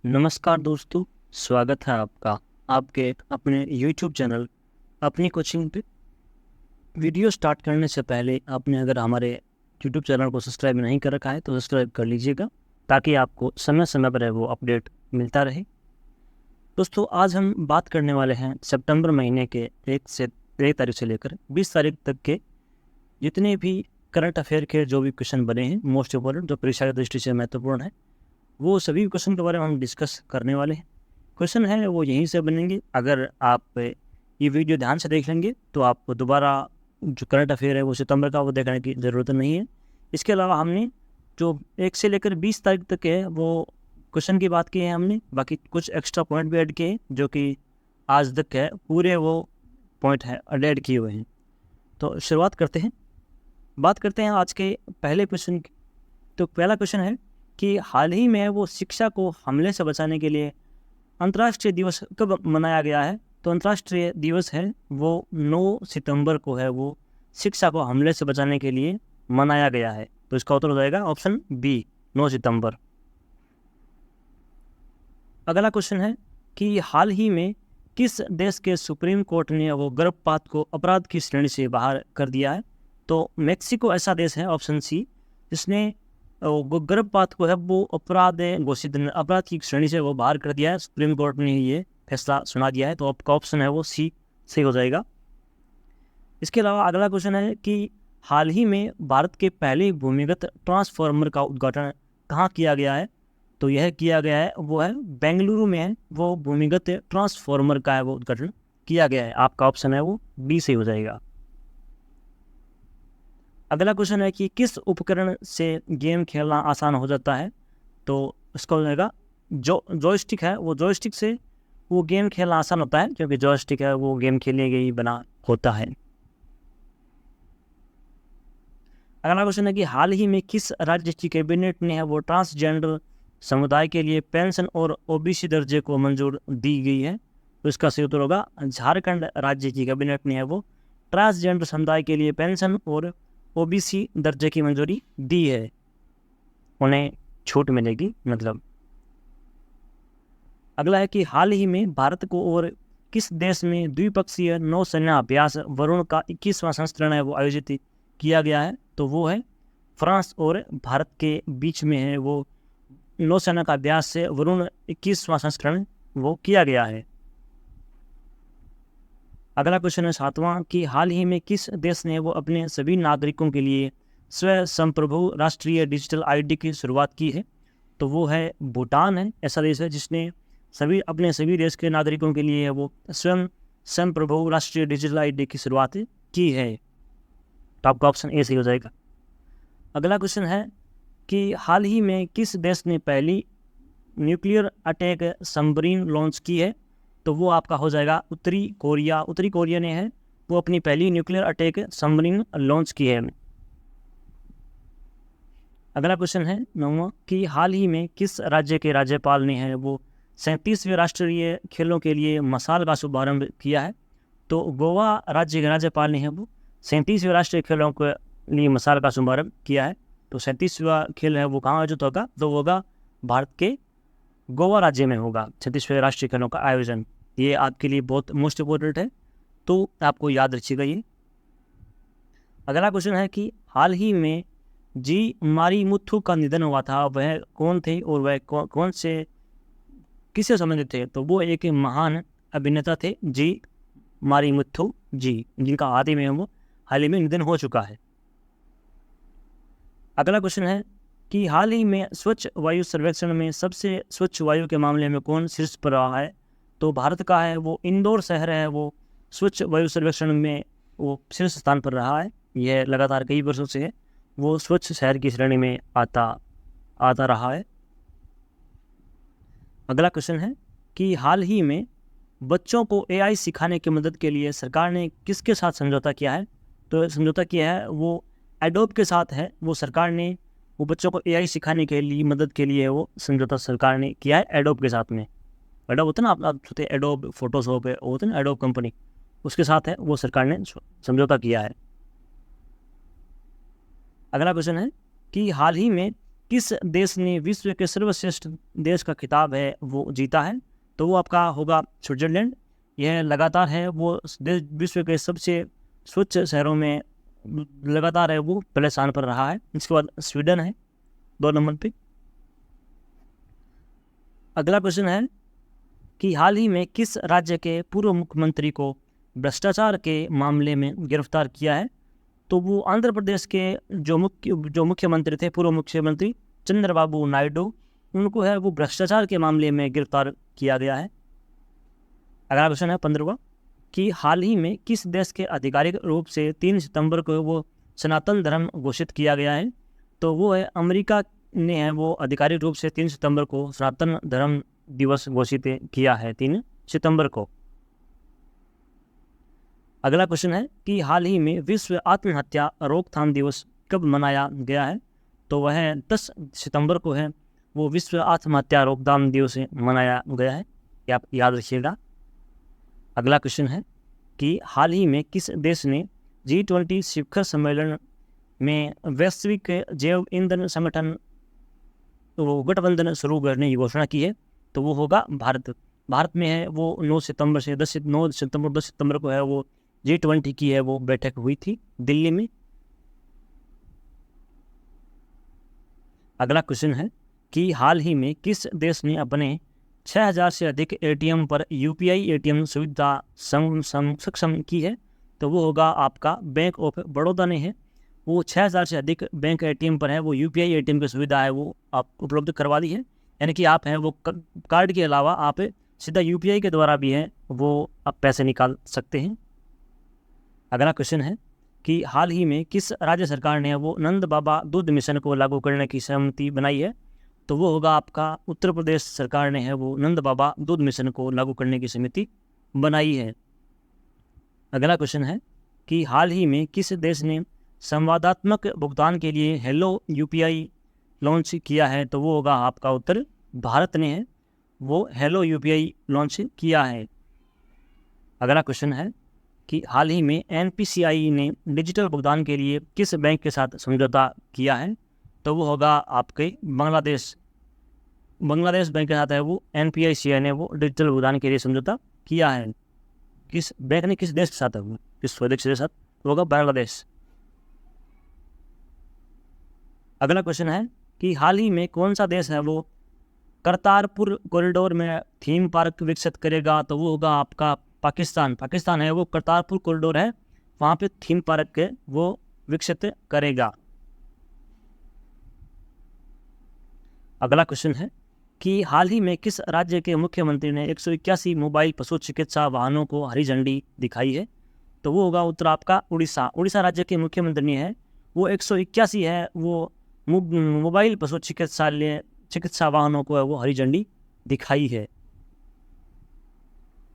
नमस्कार दोस्तों, स्वागत है आपका आपके अपने YouTube चैनल अपनी कोचिंग पे। वीडियो स्टार्ट करने से पहले आपने अगर हमारे YouTube चैनल को सब्सक्राइब नहीं कर रखा है तो सब्सक्राइब कर लीजिएगा ताकि आपको समय समय पर वो अपडेट मिलता रहे। दोस्तों, आज हम बात करने वाले हैं सितंबर महीने के 1 तारीख से लेकर 20 तारीख तक के जितने भी करंट अफेयर के जो भी क्वेश्चन बने हैं मोस्ट इम्पोर्टेंट, जो परीक्षा की दृष्टि से महत्वपूर्ण है, वो सभी क्वेश्चन के बारे में हम डिस्कस करने वाले हैं। क्वेश्चन है वो यहीं से बनेंगे। अगर आप ये वीडियो ध्यान से देख लेंगे तो आपको दोबारा जो करंट अफेयर है वो सितंबर का वो देखने की ज़रूरत नहीं है। इसके अलावा हमने जो 1 से लेकर 20 तारीख तक है वो क्वेश्चन की बात की है हमने, बाकी कुछ एक्स्ट्रा पॉइंट भी ऐड किए हैं जो कि आज तक है पूरे वो पॉइंट है ऐड किए हुए हैं। तो शुरुआत करते हैं, बात करते हैं आज के पहले क्वेश्चन की। तो पहला क्वेश्चन है कि हाल ही में वो शिक्षा को हमले से बचाने के लिए अंतर्राष्ट्रीय दिवस कब मनाया गया है? तो अंतर्राष्ट्रीय दिवस है वो 9 सितंबर को है, वो शिक्षा को हमले से बचाने के लिए मनाया गया है। तो इसका उत्तर हो जाएगा ऑप्शन बी, 9 सितंबर। अगला क्वेश्चन है कि हाल ही में किस देश के सुप्रीम कोर्ट ने वो गर्भपात को अपराध की श्रेणी से बाहर कर दिया है? तो मेक्सिको ऐसा देश है, ऑप्शन सी, जिसने गर्भपात को है वो अपराध की श्रेणी से वो बाहर कर दिया है। सुप्रीम कोर्ट ने ये फैसला सुना दिया है, तो आपका ऑप्शन है वो सी सही हो जाएगा। इसके अलावा अगला क्वेश्चन है कि हाल ही में भारत के पहले भूमिगत ट्रांसफार्मर का उद्घाटन कहाँ किया गया है? तो यह किया गया है वो है बेंगलुरु में है, वो भूमिगत ट्रांसफार्मर का है वो उद्घाटन किया गया है। आपका ऑप्शन है वो बी सही हो जाएगा। अगला क्वेश्चन है कि किस उपकरण से गेम खेलना आसान हो जाता है? तो इसका हो जाएगा जो जॉयस्टिक है, वो जॉयस्टिक से वो गेम खेलना आसान होता है क्योंकि जॉयस्टिक है वो गेम खेलने के लिए बना होता है। अगला क्वेश्चन है कि हाल ही में किस राज्य की कैबिनेट ने है वो ट्रांसजेंडर समुदाय के लिए पेंशन और ओबीसी दर्जे को मंजूर दी गई है? तो इसका सही उत्तर होगा झारखंड राज्य की कैबिनेट ने है वो ट्रांसजेंडर समुदाय के लिए पेंशन और ओबीसी दर्जे की मंजूरी दी है, उन्हें छूट मिलेगी मतलब। अगला है कि हाल ही में भारत को और किस देश में द्विपक्षीय नौसेना अभ्यास वरुण का 21वां संस्करण है वो आयोजित किया गया है? तो वो है फ्रांस और भारत के बीच में है वो नौसेना का अभ्यास से वरुण 21वां संस्करण वो किया गया है। अगला क्वेश्चन है 7वां कि हाल ही में किस देश ने वो अपने सभी नागरिकों के लिए स्व संप्रभु राष्ट्रीय डिजिटल आईडी की शुरुआत की है? तो वो है भूटान है, ऐसा देश है जिसने अपने सभी देश के नागरिकों के लिए वो स्वयं संप्रभु राष्ट्रीय डिजिटल आईडी की शुरुआत की है। तो आपका ऑप्शन ए सही हो जाएगा। अगला क्वेश्चन है कि हाल ही में किस देश ने पहली न्यूक्लियर अटैक सबमरीन लॉन्च की है? तो वो आपका हो जाएगा उत्तरी कोरिया। उत्तरी कोरिया ने है वो अपनी पहली न्यूक्लियर अटैक सबमरीन लॉन्च की है। अगला क्वेश्चन है 9वां कि हाल ही में किस राज्य के राज्यपाल ने है वो 37वें राष्ट्रीय खेलों के लिए मसाल का शुभारंभ किया है? तो गोवा राज्य के राज्यपाल ने है वो 37वें राष्ट्रीय खेलों के लिए मसाल का शुभारंभ किया है। तो 37वां खेल है वो कहाँ आयोजित होगा? तो होगा भारत के गोवा राज्य में होगा 36वें राष्ट्रीय खेलों का आयोजन। ये आपके लिए बहुत मोस्ट इम्पोर्टेंट है, तो आपको याद रखिएगा ये। अगला क्वेश्चन है कि हाल ही में जी मारीमुथु का निधन हुआ था, वह कौन थे और वह कौन से किससे संबंधित थे? तो वो एक महान अभिनेता थे जी मारीमुथु जी, जिनका हाल ही में निधन हो चुका है। अगला क्वेश्चन है कि हाल ही में स्वच्छ वायु सर्वेक्षण में सबसे स्वच्छ वायु के मामले में कौन शीर्ष पर रहा है? तो भारत का है वो इंदौर शहर है वो स्वच्छ वायु सर्वेक्षण में वो शीर्ष स्थान पर रहा है। यह लगातार कई वर्षों से है वो स्वच्छ शहर की श्रेणी में आता रहा है। अगला क्वेश्चन है कि हाल ही में बच्चों को एआई सिखाने की मदद के लिए सरकार ने किसके साथ समझौता किया है? तो समझौता किया है वो एडोब के साथ है, वो सरकार ने वो बच्चों को एआई सिखाने के लिए मदद के लिए वो समझौता सरकार ने किया है एडोब के साथ में। एडोब होता है ना, आप सोचते एडोब फोटोशॉप है, होता है ना एडोब कंपनी, उसके साथ है वो सरकार ने समझौता किया है। अगला क्वेश्चन है कि हाल ही में किस देश ने विश्व के सर्वश्रेष्ठ देश का खिताब है वो जीता है? तो वो आपका होगा स्विट्जरलैंड। यह लगातार है वो देश विश्व के सबसे स्वच्छ शहरों में लगातार है वो पहले स्थान पर रहा है। इसके बाद स्वीडन है 2 नंबर पे। अगला क्वेश्चन है कि हाल ही में किस राज्य के पूर्व मुख्यमंत्री को भ्रष्टाचार के मामले में गिरफ्तार किया है? तो वो आंध्र प्रदेश के जो मुख्यमंत्री थे, पूर्व मुख्यमंत्री चंद्रबाबू नायडू, उनको है वो भ्रष्टाचार के मामले में गिरफ्तार किया गया है। अगला क्वेश्चन है 15वां कि हाल ही में किस देश के आधिकारिक रूप से 3 सितंबर को वो सनातन धर्म घोषित किया गया है? तो वो है अमेरिका ने है वो आधिकारिक रूप से 3 सितंबर को सनातन धर्म दिवस घोषित किया है 3 सितंबर को। अगला क्वेश्चन है कि हाल ही में विश्व आत्महत्या रोकथाम दिवस कब मनाया गया है? तो वह 10 सितंबर को है वो विश्व आत्महत्या रोकथाम दिवस मनाया गया है, ये आप याद रखिएगा। अगला क्वेश्चन है कि हाल ही में किस देश ने G20 शिखर सम्मेलन में वैश्विक जैव ईंधन संगठन तो गठबंधन शुरू करने की घोषणा की है? तो वो होगा भारत। भारत में है वो 9 सितंबर से 10 सितंबर को है वो G20 की है वो बैठक हुई थी दिल्ली में। अगला क्वेश्चन है कि हाल ही में किस देश ने अपने 6000 से अधिक ATM पर UPI ATM सुविधा सक्षम की है? तो वो होगा आपका बैंक ऑफ बड़ौदा ने है वो 6000 से अधिक बैंक ATM पर है वो UPI ATM की सुविधा है वो आप उपलब्ध करवा दी है। यानी कि आप हैं वो कार्ड के अलावा आप सीधा UPI के द्वारा भी है वो आप पैसे निकाल सकते हैं। अगला क्वेश्चन है कि हाल ही में किस राज्य सरकार ने वो नंद बाबा दूध मिशन को लागू करने की सहमति बनाई है? तो वो होगा आपका उत्तर प्रदेश सरकार ने है वो नंद बाबा दूध मिशन को लागू करने की सहमति बनाई है। अगला क्वेश्चन है कि हाल ही में किस देश ने संवादात्मक भुगतान के लिए हेलो UPI लॉन्च किया है? तो वो होगा आपका उत्तर भारत ने है वो हेलो UPI लॉन्च किया है। अगला क्वेश्चन है कि हाल ही में NPCI ने डिजिटल भुगतान के लिए किस बैंक के साथ समझौता किया है? तो वो होगा आपके बांग्लादेश बैंक के साथ है वो NPCI ने वो डिजिटल भुगतान के लिए समझौता किया है। किस बैंक ने किस देश के साथ है वो, किस स्वदेश के साथ? तो होगा बांग्लादेश। अगला क्वेश्चन है कि हाल ही में कौन सा देश है वो करतारपुर कॉरिडोर में थीम पार्क विकसित करेगा? तो वो होगा आपका पाकिस्तान है वो करतारपुर कॉरिडोर है वहाँ पे थीम पार्क है वो विकसित करेगा। अगला क्वेश्चन है कि हाल ही में किस राज्य के मुख्यमंत्री ने 181 मोबाइल पशु चिकित्सा वाहनों को हरी झंडी दिखाई है? तो वो होगा उत्तर आपका उड़ीसा राज्य के मुख्यमंत्री है वो 181 है वो मोबाइल पशु चिकित्सा वाहनों को है वो हरी झंडी दिखाई है।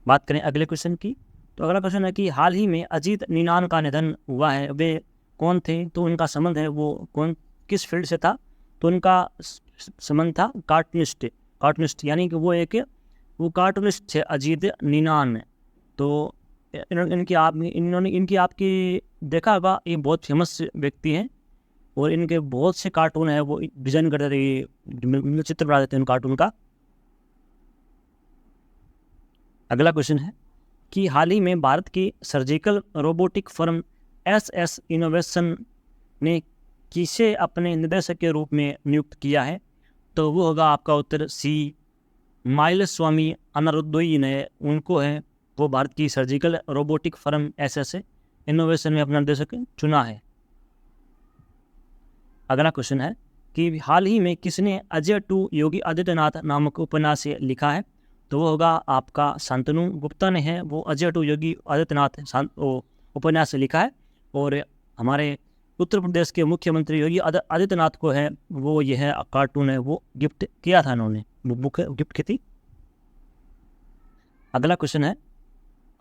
बात करें अगले क्वेश्चन की, तो अगला क्वेश्चन है कि हाल ही में अजीत नीनान का निधन हुआ है, वे कौन थे? तो उनका संबंध है वो किस फील्ड से था? तो उनका संबंध था कार्टूनिस्ट यानी कि वो कार्टूनिस्ट थे अजीत नीनान। तो इनकी आपकी देखा होगा ये बहुत फेमस व्यक्ति हैं और इनके बहुत से कार्टून है वो डिजाइन करते थे, चित्र बनाते थे उन कार्टून का। अगला क्वेश्चन है कि हाल ही में भारत की surgical robotic firm SS innovation ने किसे अपने निदेशक के रूप में नियुक्त किया है? तो वो होगा आपका उत्तर C माइलस्वामी अनारुद्दोई ने उनको है वो भारत की surgical robotic firm SS innovation में अपना निदेशक चुना है। अगला क्वेश्चन है कि हाल ही में किसने अजय टू योगी आदित्यनाथ नामक उपन्यास लिखा है? तो वो होगा आपका शांतनु गुप्ता ने है वो अजय टू योगी आदित्यनाथ उपन्यास लिखा है और हमारे उत्तर प्रदेश के मुख्यमंत्री योगी आदित्यनाथ को है वो यह कार्टून है वो गिफ्ट किया था, उन्होंने बुक गिफ्ट की थी। अगला क्वेश्चन है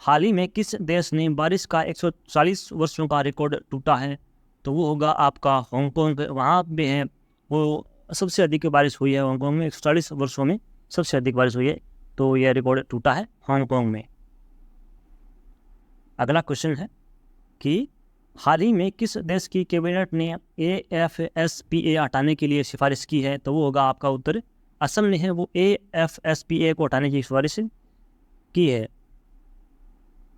हाल ही में किस देश ने बारिश का 140 वर्षों का रिकॉर्ड टूटा है? तो वो होगा आपका हांगकांग। वहाँ पे है वो सबसे अधिक बारिश हुई है हांगकांग में, 140 वर्षों में सबसे अधिक बारिश हुई है, तो यह रिकॉर्ड टूटा है हांगकांग में। अगला क्वेश्चन है कि हाल ही में किस देश की कैबिनेट ने AFSPA हटाने के लिए सिफारिश की है? तो वो होगा आपका उत्तर असम ने है वो AFSPA को हटाने की सिफारिश की है।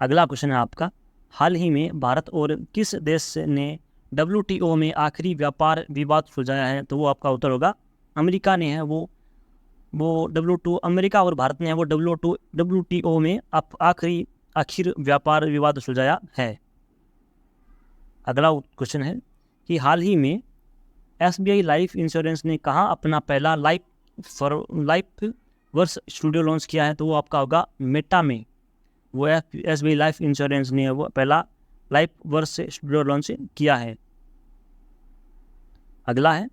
अगला क्वेश्चन है आपका, हाल ही में भारत और किस देश ने WTO में आखिरी व्यापार विवाद सुलझाया है? तो वो आपका उत्तर होगा अमेरिका ने है वो WTO, अमेरिका और भारत ने है वो WTO में आखिर व्यापार विवाद सुलझाया है। अगला क्वेश्चन है कि हाल ही में SBI लाइफ इंश्योरेंस ने कहाँ अपना पहला लाइफ वर्ष स्टूडियो लॉन्च किया है? तो वो आपका होगा मेटा में। वो SBI लाइफ इंश्योरेंस ने वो पहला लाइफ वर्ष स्टूडियो लॉन्च किया है। अगला है,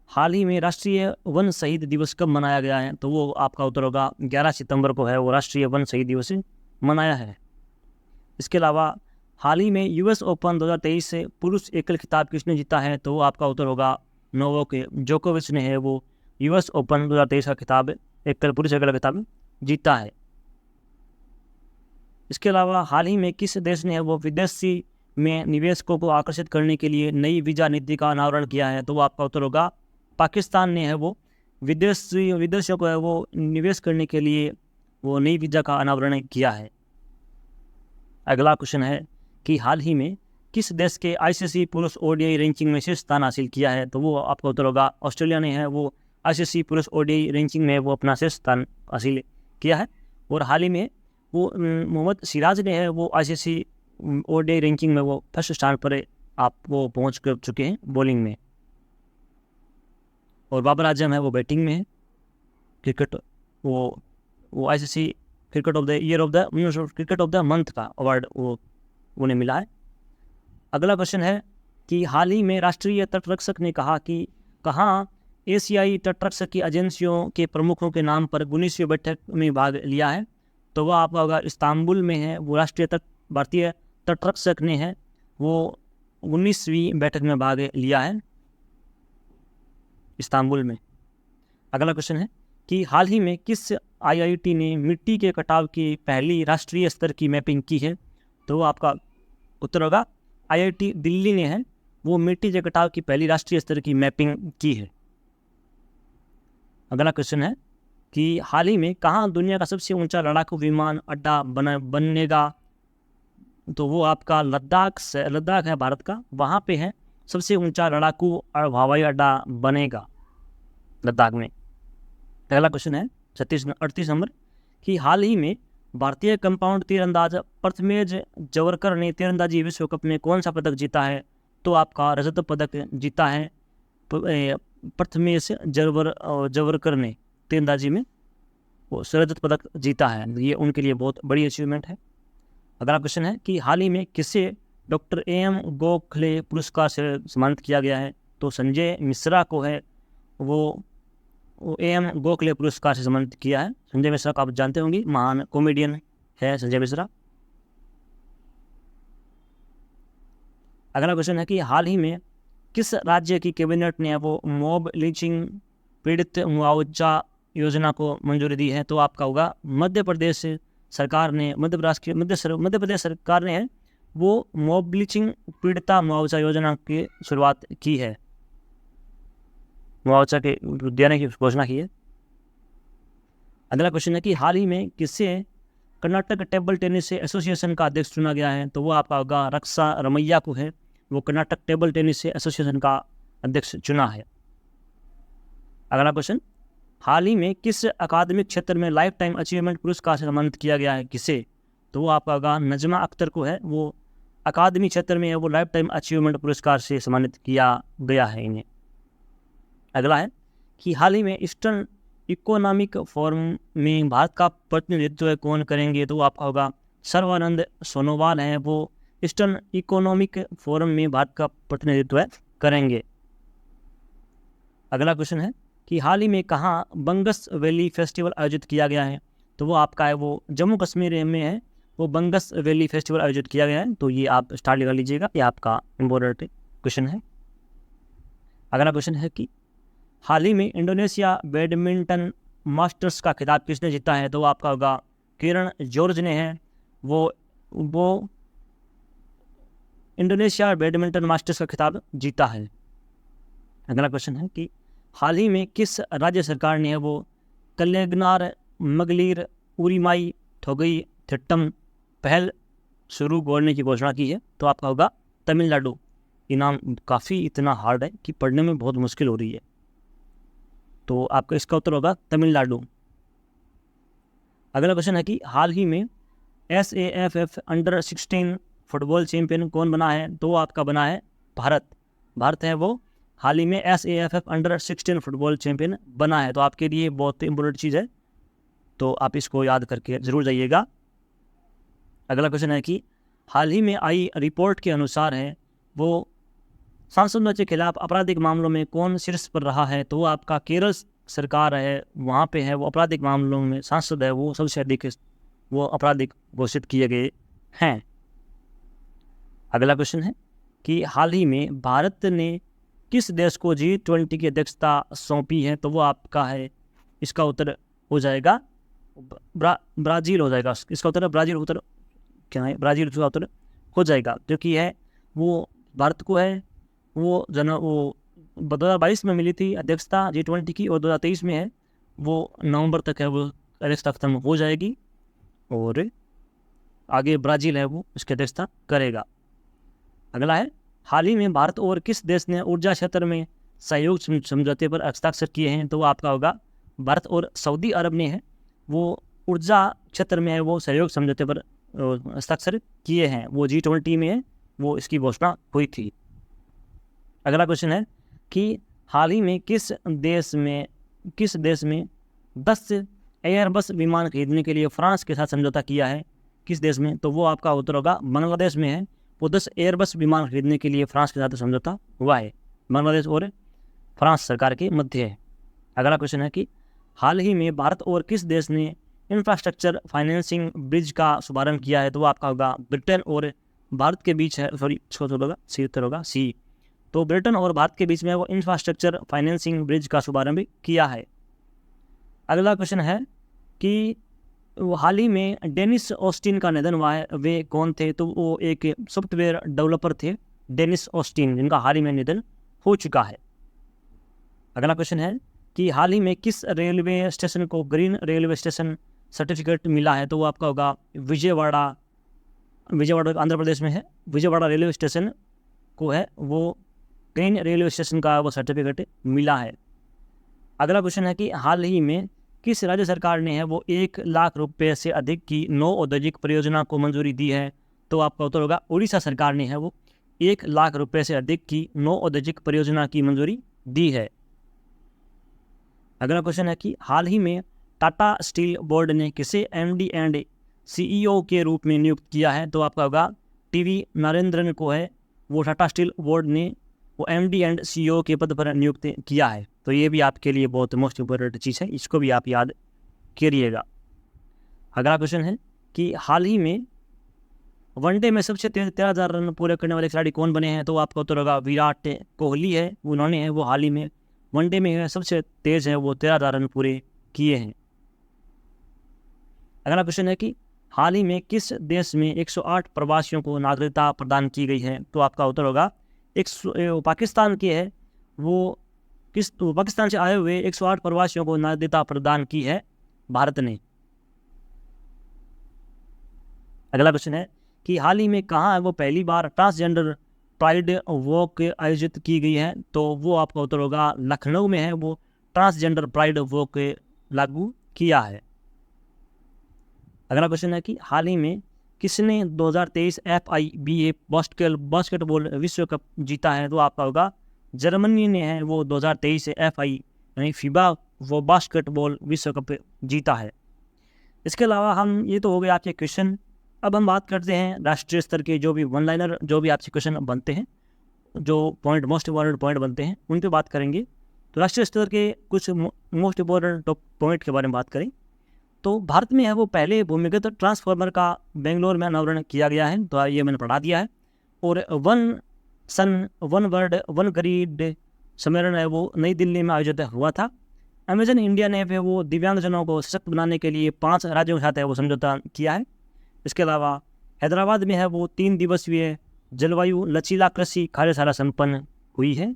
हाल ही में राष्ट्रीय वन शहीद दिवस कब मनाया गया है? तो वो आपका उत्तर होगा 11 सितंबर को है वो राष्ट्रीय वन शहीद दिवस मनाया है। इसके अलावा हाल ही में US ओपन 2023 से पुरुष एकल खिताब किसने जीता है? तो वो आपका उत्तर होगा नोवाक जोकोविच ने है वो US ओपन 2023 का खिताब पुरुष एकल खिताब जीता है। इसके अलावा हाल ही में किस देश ने वो विदेशी में निवेशकों को आकर्षित करने के लिए नई वीज़ा नीति का अनावरण किया है? तो वो आपका उत्तर होगा पाकिस्तान ने है वो विदेशियों को है वो निवेश करने के लिए वो नई वीज़ा का अनावरण किया है। अगला क्वेश्चन है कि हाल ही में किस देश के ICC पुरुष ODI रैंकिंग में शीर्ष स्थान हासिल किया है? तो वो आपका उत्तर होगा ऑस्ट्रेलिया ने है वो ICC पुरुष ODI रैंकिंग में वो अपना शीर्ष स्थान हासिल किया है। और हाल ही में वो मोहम्मद सिराज ने है वो ICC ODI रैंकिंग में वो फर्स्ट स्थान पर आप वो पहुँच कर चुके हैं बॉलिंग में। और बाबर आजम है वो बैटिंग में है। क्रिकेट वो ICC cricket of the year of the cricket of the month का अवार्ड वो उन्हें मिला है। अगला क्वेश्चन है कि हाल ही में राष्ट्रीय तटरक्षक ने कहा कि कहाँ एशियाई तटरक्षक की एजेंसियों के प्रमुखों के नाम पर 19वीं बैठक में भाग लिया है? तो वह आपका होगा इस्तांबुल में है वो भारतीय तटरक्षक ने है वो 19वीं बैठक में भाग लिया है इस्तांबुल में। अगला क्वेश्चन है कि हाल ही में किस IIT ने मिट्टी के कटाव की पहली राष्ट्रीय स्तर की मैपिंग की है? तो वो आपका उत्तर होगा IIT दिल्ली ने है वो मिट्टी के कटाव की पहली राष्ट्रीय स्तर की मैपिंग की है। अगला क्वेश्चन है कि हाल ही में कहाँ दुनिया का सबसे ऊंचा लड़ाकू विमान अड्डा बनेगा? तो वो आपका लद्दाख है भारत का, वहाँ पे है सबसे ऊंचा लड़ाकू हवाई अड्डा बनेगा लद्दाख में। अगला क्वेश्चन है 38 नंबर कि हाल ही में भारतीय कंपाउंड तीरंदाज प्रथमेश जवरकर ने तीरंदाजी विश्व कप में कौन सा पदक जीता है? तो आपका रजत पदक जीता है प्रथमेश जवरकर ने तीरंदाजी में वो रजत पदक जीता है। ये उनके लिए बहुत बड़ी अचीवमेंट है। अगला क्वेश्चन है कि हाल ही में किसे डॉक्टर AM गोखले पुरस्कार से सम्मानित किया गया है? तो संजय मिश्रा को है वो AM गोखले पुरस्कार से सम्मानित किया है। संजय मिश्रा को आप जानते होंगे, महान कॉमेडियन है संजय मिश्रा। अगला क्वेश्चन है कि हाल ही में किस राज्य की कैबिनेट ने वो मॉब लिंचिंग पीड़ित मुआवजा योजना को मंजूरी दी है? तो आपका होगा मध्य प्रदेश सरकार ने मध्य प्रदेश सरकार ने है वो मॉब लिंचिंग पीड़िता मुआवजा योजना की शुरुआत की है, मुआवजा के देने की घोषणा की है। अगला क्वेश्चन है कि हाल ही में किसे कर्नाटक टेबल टेनिस एसोसिएशन का अध्यक्ष चुना गया है? तो वो आपका होगा रक्षा रमैया को है वो कर्नाटक टेबल टेनिस एसोसिएशन का अध्यक्ष चुना है। अगला क्वेश्चन, हाल ही में किस अकादमिक क्षेत्र में लाइफ टाइम अचीवमेंट पुरस्कार से सम्मानित किया गया है? किसे? तो वो आपका होगा नजमा अख्तर को है वो अकादमिक क्षेत्र में वो लाइफ टाइम अचीवमेंट पुरस्कार से सम्मानित किया गया है इन्हें। अगला है कि हाल ही में ईस्टर्न इकोनॉमिक फोरम में भारत का प्रतिनिधित्व कौन करेंगे? तो आपका होगा सर्बानंद सोनोवाल हैं वो ईस्टर्न इकोनॉमिक फोरम में भारत का प्रतिनिधित्व करेंगे। अगला क्वेश्चन है कि हाल ही में कहाँ बंगस वैली फेस्टिवल आयोजित किया गया है? तो वो आपका है वो जम्मू कश्मीर में है वो बंगस वैली फेस्टिवल आयोजित किया गया है। तो ये आप स्टार्ट लगा लीजिएगा, ये आपका इम्पोर्टेंट क्वेश्चन है। अगला क्वेश्चन है कि हाल ही में इंडोनेशिया बैडमिंटन मास्टर्स का खिताब किसने जीता है? तो वो आपका होगा किरण जॉर्ज ने है वो इंडोनेशिया बैडमिंटन मास्टर्स का खिताब जीता है? अगला क्वेश्चन है कि हाल ही में किस राज्य सरकार ने है वो कल्लेगनार मगलीर उरीमाई थोगई थिट्टम पहल शुरू करने की घोषणा की है? तो आपका होगा तमिलनाडु। ये नाम काफ़ी इतना हार्ड है कि पढ़ने में बहुत मुश्किल हो रही है, तो आपका इसका उत्तर होगा तमिलनाडु। अगला क्वेश्चन है कि हाल ही में SAFF अंडर 16 फुटबॉल चैंपियन कौन बना है? तो आपका बना है भारत। भारत है वो हाल ही में SAFF अंडर 16 फुटबॉल चैंपियन बना है, तो आपके लिए बहुत इंपॉर्टेंट चीज़ है, तो आप इसको याद करके ज़रूर जाइएगा। अगला क्वेश्चन है कि हाल ही में आई रिपोर्ट के अनुसार है वो सांसदों के खिलाफ आपराधिक मामलों में कौन शीर्ष पर रहा है? तो आपका केरल सरकार है, वहाँ पे है वो आपराधिक मामलों में सांसद है वो सबसे अधिक वो आपराधिक घोषित किए गए हैं। अगला क्वेश्चन है कि हाल ही में भारत ने किस देश को G20 की अध्यक्षता सौंपी है? तो वो आपका है, इसका उत्तर हो जाएगा ब्राज़ील हो जाएगा। इसका उत्तर ब्राज़ील उत्तर क्या है? ब्राज़ील का उत्तर हो जाएगा, जो कि है वो भारत को है वो 2022 में मिली थी अध्यक्षता G20 की, और 2023 में है वो नवंबर तक है वो अध्यक्षता खत्म हो जाएगी, और आगे ब्राज़ील है वो इसकी अध्यक्षता करेगा। अगला है हाल ही में भारत और किस देश ने ऊर्जा क्षेत्र में सहयोग समझौते पर हस्ताक्षर किए हैं? तो आपका होगा भारत और सऊदी अरब ने है वो ऊर्जा क्षेत्र में है वो सहयोग समझौते पर हस्ताक्षर किए हैं, वो G20 में है वो इसकी घोषणा हुई थी। अगला क्वेश्चन है कि हाल ही में किस देश में 10 एयरबस विमान खरीदने के लिए फ्रांस के साथ समझौता किया है? किस देश में? तो वो आपका उत्तर होगा बांग्लादेश में है वो 10 एयरबस विमान खरीदने के लिए फ्रांस के साथ समझौता हुआ है, बांग्लादेश और फ्रांस सरकार के मध्य है। अगला क्वेश्चन है कि हाल ही में भारत और किस देश ने इंफ्रास्ट्रक्चर फाइनेंसिंग ब्रिज का शुभारंभ किया है? तो वो आपका होगा ब्रिटेन और भारत के बीच है, सॉरी होगा सी उत्तर होगा सी। तो ब्रिटेन और भारत के बीच में वो इंफ्रास्ट्रक्चर फाइनेंसिंग ब्रिज का शुभारंभ किया है। अगला क्वेश्चन है कि वो हाल ही में डेनिस ऑस्टिन का निधन हुआ है, वे कौन थे? तो वो एक सॉफ्टवेयर डेवलपर थे डेनिस ऑस्टिन, जिनका हाल ही में निधन हो चुका है। अगला क्वेश्चन है कि हाल ही में किस रेलवे स्टेशन को ग्रीन रेलवे स्टेशन सर्टिफिकेट मिला है? तो वो आपका होगा विजयवाड़ा आंध्र प्रदेश में है, विजयवाड़ा रेलवे स्टेशन को है वो ग्रीन रेलवे स्टेशन का वो सर्टिफिकेट मिला है। अगला क्वेश्चन है कि हाल ही में किस राज्य सरकार ने है वो 1 लाख रुपए से अधिक की 9 औद्योगिक परियोजना को मंजूरी दी है? तो आपका उत्तर होगा उड़ीसा सरकार ने है वो 1 लाख रुपए से अधिक की 9 औद्योगिक परियोजना की मंजूरी दी है। अगला क्वेश्चन है कि हाल ही में टाटा स्टील बोर्ड ने किसे MD एंड CEO के रूप में नियुक्त किया है? तो आपका होगा TV नरेंद्रन को है वो टाटा स्टील बोर्ड ने वो MD एंड CEO के पद पर नियुक्त किया है। तो ये भी आपके लिए बहुत मोस्ट इम्पोर्टेंट चीज़ है, इसको भी आप याद करिएगा। अगला क्वेश्चन है कि हाल ही में वनडे में सबसे तेज 13,000 रन पूरे करने वाले खिलाड़ी कौन बने हैं? तो आपका उत्तर होगा विराट कोहली है, उन्होंने है वो हाल ही में वनडे में सबसे तेज है वो 13,000 रन पूरे किए हैं। अगला क्वेश्चन है कि हाल ही में किस देश में 108 प्रवासियों को नागरिकता प्रदान की गई है? तो आपका उत्तर होगा पाकिस्तान के है वो पाकिस्तान से आए हुए 108 प्रवासियों को नागरिकता प्रदान की है भारत ने। अगला क्वेश्चन है कि हाल ही में कहाँ है वो पहली बार ट्रांसजेंडर प्राइड वॉक आयोजित की गई है? तो वो आपका उत्तर होगा लखनऊ में है वो ट्रांसजेंडर प्राइड वॉक लागू किया है। अगला क्वेश्चन है कि हाल ही में किसने 2023 FIBA बास्केटबॉल विश्व कप जीता है? तो आपका होगा जर्मनी ने है वो 2023 FI यानी FIBA वो बास्केटबॉल विश्व कप जीता है। इसके अलावा हम ये तो हो गए आपके क्वेश्चन। अब हम बात करते हैं राष्ट्रीय स्तर के जो भी वन लाइनर जो भी आपसे क्वेश्चन बनते हैं, जो पॉइंट मोस्ट इम्पॉर्टेंट पॉइंट बनते हैं उन पर बात करेंगे। तो राष्ट्रीय स्तर के कुछ मोस्ट इम्पॉर्टेंट टॉप पॉइंट के बारे में बात करें तो भारत में है वो पहले भूमिगत ट्रांसफार्मर का बेंगलोर में अनावरण किया गया है, तो ये मैंने पढ़ा दिया है। और one sun one world one grid सम्मेलन है वो नई दिल्ली में आयोजित हुआ था। अमेजन इंडिया ने फिर वो दिव्यांगजनों को सशक्त बनाने के लिए 5 राज्यों के साथ है वो समझौता किया है। इसके अलावा हैदराबाद में है वो 3 दिवसीय जलवायु लचीला कृषि कार्यशाला संपन्न हुई है।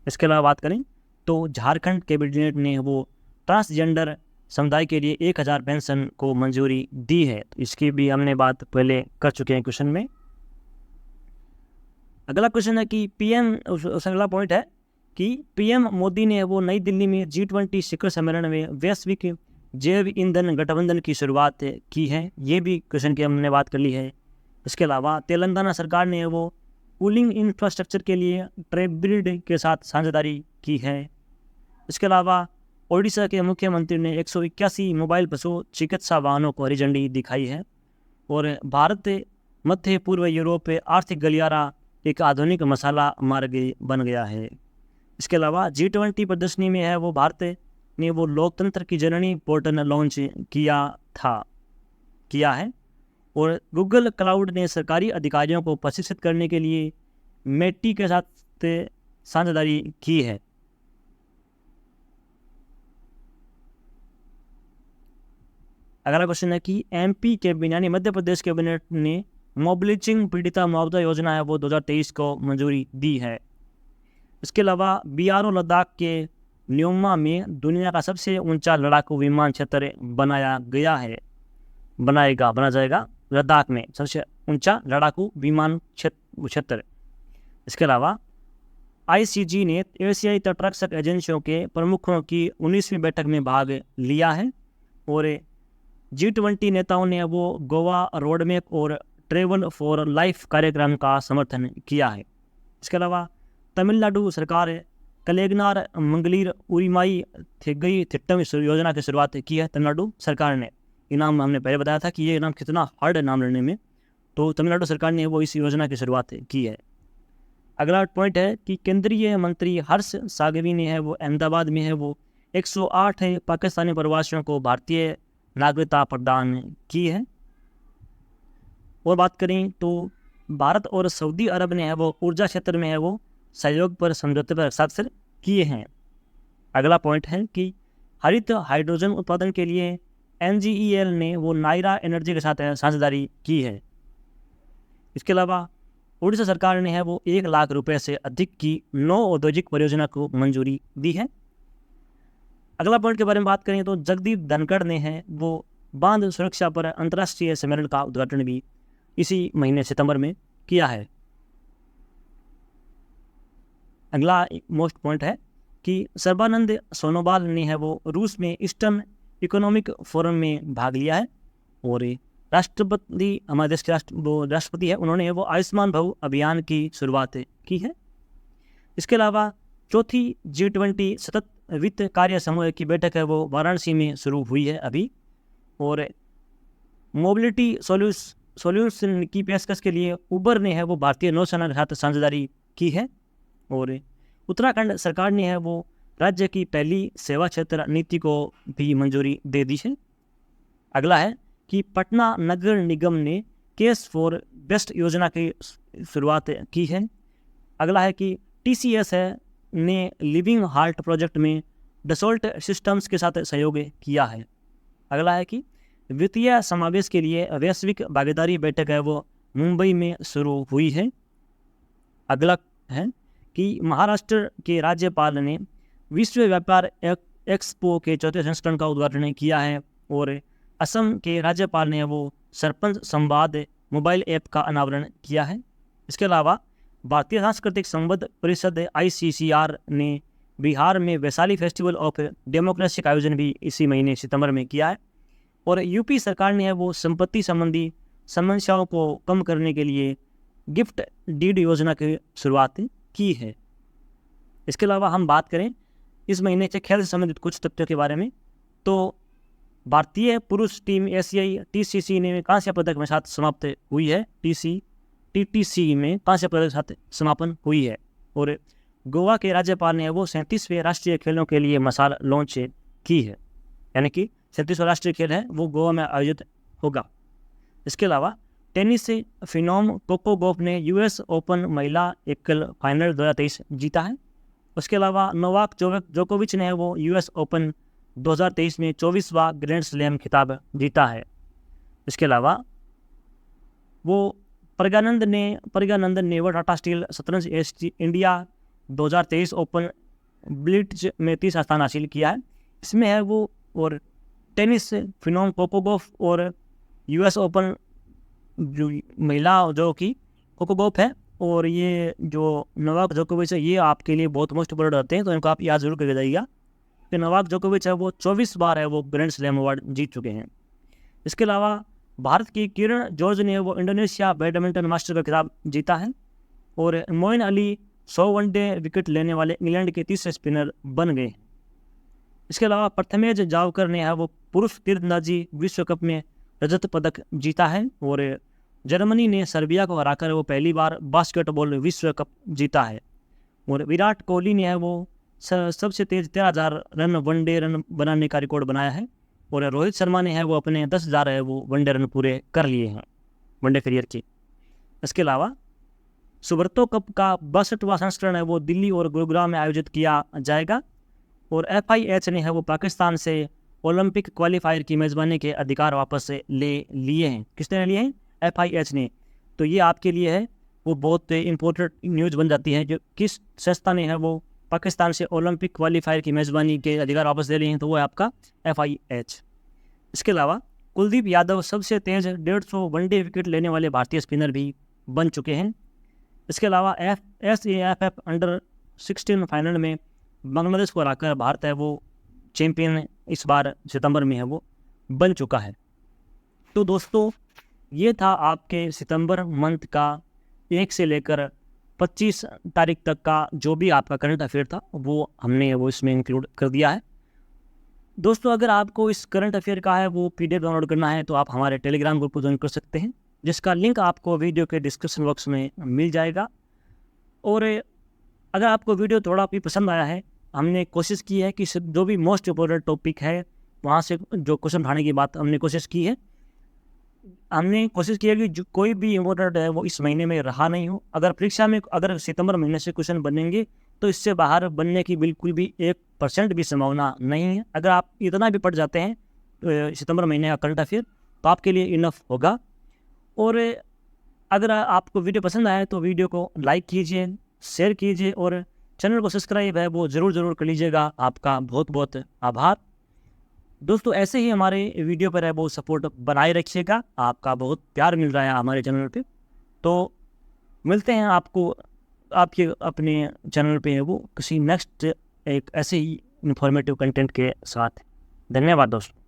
इसके अलावा बात करें तो झारखंड कैबिनेट ने वो ट्रांसजेंडर समुदाय के लिए 1000 पेंशन को मंजूरी दी है। तो इसकी भी हमने बात पहले कर चुके हैं क्वेश्चन में। अगला क्वेश्चन है कि अगला पॉइंट है कि पीएम मोदी ने वो नई दिल्ली में G20 शिखर सम्मेलन में वैश्विक जैव ईंधन गठबंधन की शुरुआत की है। ये भी क्वेश्चन की हमने बात कर ली है। इसके अलावा तेलंगाना सरकार ने वो कूलिंग इंफ्रास्ट्रक्चर के लिए ट्राइब्रिड के साथ साझेदारी की है। इसके अलावा ओडिशा के मुख्यमंत्री ने 181 मोबाइल पशु चिकित्सा वाहनों को हरी झंडी दिखाई है। और भारत मध्य पूर्व यूरोप आर्थिक गलियारा एक आधुनिक मसाला मार्ग बन गया है। इसके अलावा G20 प्रदर्शनी में है वो भारत ने वो लोकतंत्र की जननी पोर्टल लॉन्च किया है। और गूगल क्लाउड ने सरकारी अधिकारियों को प्रशिक्षित करने के लिए मेटी के साथ साझेदारी की है। अगला क्वेश्चन है कि MP कैबिनेट यानी मध्य प्रदेश कैबिनेट ने मोबिलिचिंग पीड़िता मुआवजा योजना है वो 2023 को मंजूरी दी है। इसके अलावा BRO लद्दाख के न्योमा में दुनिया का सबसे ऊंचा लड़ाकू विमान क्षेत्र बना जाएगा लद्दाख में सबसे ऊंचा लड़ाकू विमान क्षेत्र। इसके अलावा ICG ने एशियाई तटरक्षक एजेंसियों के प्रमुखों की 19वीं बैठक में भाग लिया है। और G20 नेताओं ने वो गोवा रोडमैप और ट्रेवल फॉर लाइफ कार्यक्रम का समर्थन किया है। इसके अलावा तमिलनाडु सरकार कलेगनार मंगलीर उरिमाई थिगई थिट्टम योजना की शुरुआत की है। तमिलनाडु सरकार ने, ये नाम हमने पहले बताया था कि ये नाम कितना हार्ड है नाम लेने में, तो तमिलनाडु सरकार ने वो इस योजना की शुरुआत की है। अगला पॉइंट है कि केंद्रीय मंत्री हर्ष सागवी ने है वो अहमदाबाद में है वो 108 पाकिस्तानी प्रवासियों को भारतीय नागरिकता प्रदान की है। और बात करें तो भारत और सऊदी अरब ने है वो ऊर्जा क्षेत्र में है वो सहयोग पर समझौते पर हस्ताक्षर किए हैं। अगला पॉइंट है कि हरित हाइड्रोजन उत्पादन के लिए NGEL ने वो नायरा एनर्जी के साथ साझेदारी की है। इसके अलावा उड़ीसा सरकार ने है वो 1 लाख रुपए से अधिक की 9 औद्योगिक परियोजना को मंजूरी दी है। अगला पॉइंट के बारे में बात करें तो जगदीप धनखड़ ने है वो बांध सुरक्षा पर अंतर्राष्ट्रीय सम्मेलन का उद्घाटन भी इसी महीने सितंबर में किया है। अगला मोस्ट पॉइंट है कि सर्बानंद सोनोवाल ने है वो रूस में ईस्टर्न इकोनॉमिक फोरम में भाग लिया है। और राष्ट्रपति, हमारे देश के राष्ट्रपति है, उन्होंने वो आयुष्मान भव अभियान की शुरुआत की है। इसके अलावा चौथी G20 सतत वित्त कार्य समूह की बैठक है वो वाराणसी में शुरू हुई है अभी। और मोबिलिटी सॉल्यूशन की पेशकश के लिए उबर ने है वो भारतीय नौसेना के साथ साझेदारी की है। और उत्तराखंड सरकार ने है वो राज्य की पहली सेवा क्षेत्र नीति को भी मंजूरी दे दी है। अगला है कि पटना नगर निगम ने केस फॉर बेस्ट योजना की शुरुआत की है। अगला है कि TCS ने लिविंग हार्ट प्रोजेक्ट में डसोल्ट सिस्टम्स के साथ सहयोग किया है। अगला है कि वित्तीय समावेश के लिए वैश्विक भागीदारी बैठक है वो मुंबई में शुरू हुई है। अगला है कि महाराष्ट्र के राज्यपाल ने विश्व व्यापार एक्सपो के 4थे संस्करण का उद्घाटन किया है। और असम के राज्यपाल ने वो सरपंच संवाद मोबाइल ऐप का अनावरण किया है। इसके अलावा भारतीय सांस्कृतिक संबंध परिषद ICCR ने बिहार में वैशाली फेस्टिवल ऑफ डेमोक्रेसी का आयोजन भी इसी महीने सितंबर में किया है। और यूपी सरकार ने वो संपत्ति संबंधी समस्याओं को कम करने के लिए गिफ्ट डीड योजना की शुरुआत की है। इसके अलावा हम बात करें इस महीने से खेल से संबंधित कुछ तथ्यों के बारे में, तो भारतीय पुरुष टीम एशियाई TCC ने कांस्य पदक में साथ समाप्त हुई है। TTC में कांस्य पदक के साथ समापन हुई है। और गोवा के राज्यपाल ने वो 37वें राष्ट्रीय खेलों के लिए मसाल लॉन्च की है, यानी कि 37वां राष्ट्रीय खेल है वो गोवा में आयोजित होगा। इसके अलावा टेनिस से फिनोम कोको गोफ ने US ओपन महिला एकल फाइनल 2023 जीता है। उसके अलावा नोवाक जोकोविच ने वो US ओपन 2023 में 24वां ग्रैंड स्लैम खिताब जीता है। इसके अलावा वो प्रज्ञानंदन ने वो टाटा स्टील शतरंज इंडिया 2023 ओपन ब्लिट्ज में 30 स्थान हासिल किया है। इसमें है वो, और टेनिस फिनोम कोकोगोफ और यूएस ओपन जो महिला जो कि कोकोगोफ है, और ये जो नोवाक जोकोविच है, ये आपके लिए बहुत मोस्ट इम्पोर्टेंट रहते हैं, तो इनको आप याद जरूर करके जाइएगा कि नोवाक जोकोविच है वो 24 बार है वो ग्रैंड स्लैम अवार्ड जीत चुके हैं। इसके अलावा भारत की किरण जॉर्ज ने वो इंडोनेशिया बैडमिंटन मास्टर का खिताब जीता है, और मोइन अली 100 वनडे विकेट लेने वाले इंग्लैंड के तीसरे स्पिनर बन गए। इसके अलावा प्रथमेश जावकर ने है वो पुरुष तीरंदाजी विश्व कप में रजत पदक जीता है, और जर्मनी ने सर्बिया को हराकर वो पहली बार बास्केटबॉल विश्व कप जीता है। और विराट कोहली ने है वो सबसे तेज 13,000 रन वनडे रन बनाने का रिकॉर्ड बनाया है, और रोहित शर्मा ने है वो अपने 10,000 है वो वनडे रन पूरे कर लिए हैं वनडे करियर के। इसके अलावा सुब्रतो कप का 62वां संस्करण है वो दिल्ली और गुरुग्राम में आयोजित किया जाएगा, और FIH ने है वो पाकिस्तान से ओलंपिक क्वालिफायर की मेज़बानी के अधिकार वापस से ले लिए हैं। किसने लिए हैं? FIH ने। तो ये आपके लिए है वो बहुत इंपॉर्टेंट न्यूज़ बन जाती है, जो किस संस्था ने है वो पाकिस्तान से ओलंपिक क्वालिफायर की मेज़बानी के अधिकार वापस ले लिए हैं, तो वो है आपका FIH। इसके अलावा कुलदीप यादव सबसे तेज 150 वनडे विकेट लेने वाले भारतीय स्पिनर भी बन चुके हैं। इसके अलावा SAFF अंडर-16 फाइनल में बांग्लादेश को हराकर भारत है वो चैंपियन इस बार सितंबर में है वो बन चुका है। तो दोस्तों, ये था आपके सितंबर मंथ का 1 से लेकर 25 तारीख तक का जो भी आपका करंट अफेयर था, वो हमने वो इसमें इंक्लूड कर दिया है। दोस्तों, अगर आपको इस करंट अफेयर का है वो PDF डाउनलोड करना है, तो आप हमारे टेलीग्राम ग्रुप को ज्वाइन कर सकते हैं, जिसका लिंक आपको वीडियो के डिस्क्रिप्शन बॉक्स में मिल जाएगा। और अगर आपको वीडियो थोड़ा भी पसंद आया है, हमने कोशिश की है कि जो भी मोस्ट इम्पोर्टेंट टॉपिक है वहाँ से जो क्वेश्चन उठाने की बात हमने कोशिश की है। हमने कोशिश की है कि जो कोई भी इम्पोर्टेंट है वो इस महीने में रहा नहीं हो। अगर परीक्षा में अगर सितंबर महीने से क्वेश्चन बनेंगे तो इससे बाहर बनने की बिल्कुल भी 1% भी संभावना नहीं है। अगर आप इतना भी पढ़ जाते हैं तो सितंबर महीने का करंट अफेयर, तो आपके लिए इनफ होगा। और अगर आपको वीडियो पसंद आए तो वीडियो को लाइक कीजिए, शेयर कीजिए, और चैनल को सब्सक्राइब है वो ज़रूर कर लीजिएगा। आपका बहुत बहुत आभार। दोस्तों, ऐसे ही हमारे वीडियो पर है वो सपोर्ट बनाए रखिएगा। आपका बहुत प्यार मिल रहा है हमारे चैनल पे। तो मिलते हैं आपको आपके अपने चैनल पे है वो किसी नेक्स्ट एक ऐसे ही इन्फॉर्मेटिव कंटेंट के साथ। धन्यवाद दोस्तों।